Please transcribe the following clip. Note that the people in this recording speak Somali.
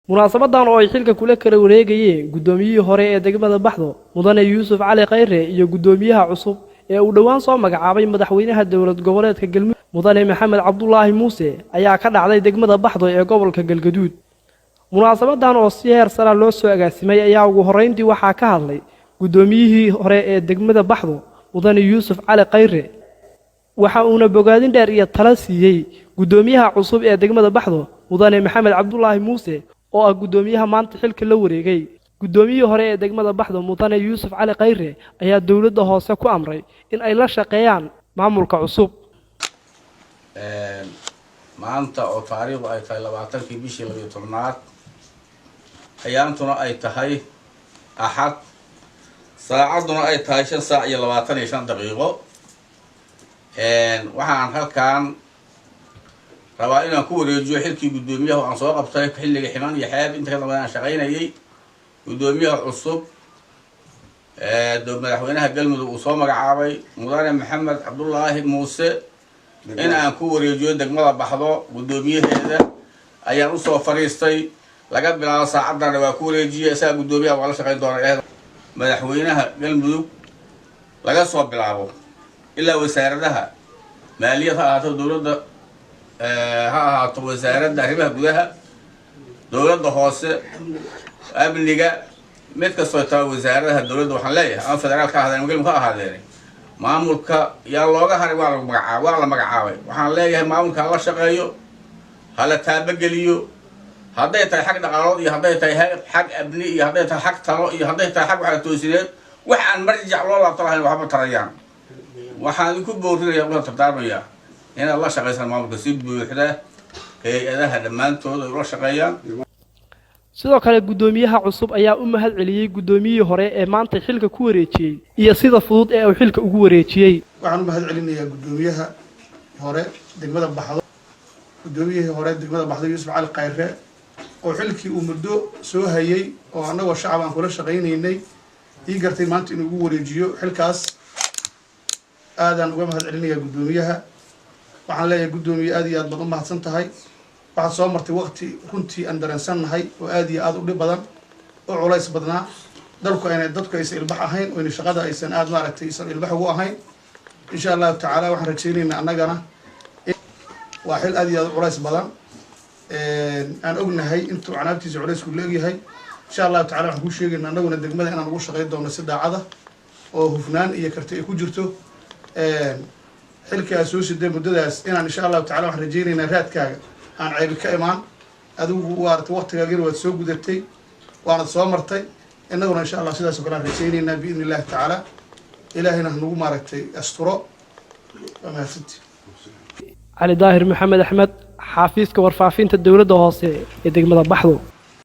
munaasabadan oo ay xilka kula kala wareegayeen gudoomiyihii hore ee degmada Baxdo mudane Yuusuf Cali Khayre iyo gudoomiyaha cusub ee uu dhawaan soo magacaabay madaxweynaha dawlad goboleedka Galmudug mudane Maxamed Cabdullaahi Muuse ayaa ka dhacday degmada Baxdo ee gobolka Galgaduud. munaasabadan oo si heer sare loo soo agaasimay ayaa ugu horeyntii waxaa ka hadlay gudoomiyihii hore ee degmada Baxdo mudane Yuusuf Cali Khayre waxa uuna bogaadin dheer iyo talo siiyay gudoomiyaha cusub ee degmada Baxdo mudane Maxamed Cabdullaahi Muuse oo gudoomiyaha maanta xilka la wareegay. gudoomiyihii hore ee degmada Baxdo mudane Yuusuf Cali Khayre ayaa dawladda hoose ku amray in ay la shaqeeyaan maamulka cusub. maanta oo taariikhdu ay tahay 20kii bishii 12aad ayaantuna ay tahay axad saacaduna ay tahay 5 saac iyo 25 daqiiqo waxaan halkaan rabaa inaan ku wareejiyo xilkii gudoomiyaha aan soo qabtay xilliga ximan iyo xeeb inta kala aan shaqaynayay gudoomiyaha cusub madaxweynaha Galmudug uu soo magacaabay mudane Maxamed Cabdullaahi Muuse in aan ku wareejiyo degmada Baxdo gudoomiyaheeda ayaan u soo fariistay laga bilaabo saacadan waa ku wareejiyay isaga gudoomiyaha wala shaqayn doona madaxweynaha Galmudug laga soo bilaabo ilaa wasaaradaha maaliyadda dawladda ha ahaato wasaaradda arrimaha gudaha dawladda hoose amniga mid kastoo taa wasaaradaha dawladda waxaan leeyahay aan federaalka ahaadeen Galmudug ka ahaadeen maamulka yaa looga haray waa la magacaabay waxaan leeyahay maamulka la shaqeeyo hala taabageliyo hadday tahay xaq dhaqaalood iyo hadday tahay xaq abni iyo hadday tahay xaq talo iyo hadday tahay xaq waxa toosineed wax aan marjic loo laabto lahayn waxba tarayaan waxaan ku boorinayaa oo tartaarmaya in la shaqeeysan maamulka si buuxda hay'adaha dhamaantood ay la shaqeeyaan. sidoo kale gudoomiyaha cusub ayaa u mahad celiyay gudoomiyihii hore ee maanta xilka ku wareejiyay iyo sida fudud ee uu xilka ugu wareejiyay. waxaan u mahad celinayaa gudoomiyaha hore degmada Baxdo gudoomiyihii hore degmada Baxdo Yuusuf Cali Khayre oo xilkii uu muddo soo hayay oo anagoo shacab aan kula shaqaynaynay ii gartay maanta inuu ugu wareejiyo xilkaas aadaan uga mahad celinayaa gudoomiyaha. waxaan leeyahay gudoomiye aad iyo aad baad u mahadsan tahay waxaad soo martay waqti runtii aan dareensannahay oo aad iyo aad u dhib badan oo culays badnaa dadku aysan ilbax ahayn oo shaqada aysan aad maaragtay aysan ilbax ugu ahayn insha Allah taala waxaan rajaynaynaa annagana waa xil aad iyo aad u culays badan aan ognahay intuu canaabtiisa culaysku leeyahay insha Allah taala waxaan ku sheegaynaa annaguna degmada inaan ugu shaqeyn doono si daacada oo hufnaan iyo karti ay ku jirto xilka soo siday muddadaas inaan insha Allah taala waxaan rajaynaynaa raadkaaga aan ceeb ka imaan adigu waartay waqtigaaga waad soo gudatay waana soo martay innaguna insha Allah sidaas oo kale rajaynaynaa bi idin Allah taala ilaahina nagu maaragtay asturo wanaagsantii. Ali Daahir Maxamed Axmed xafiiska warfaafinta dawladda hoose ee degmada Baxdo.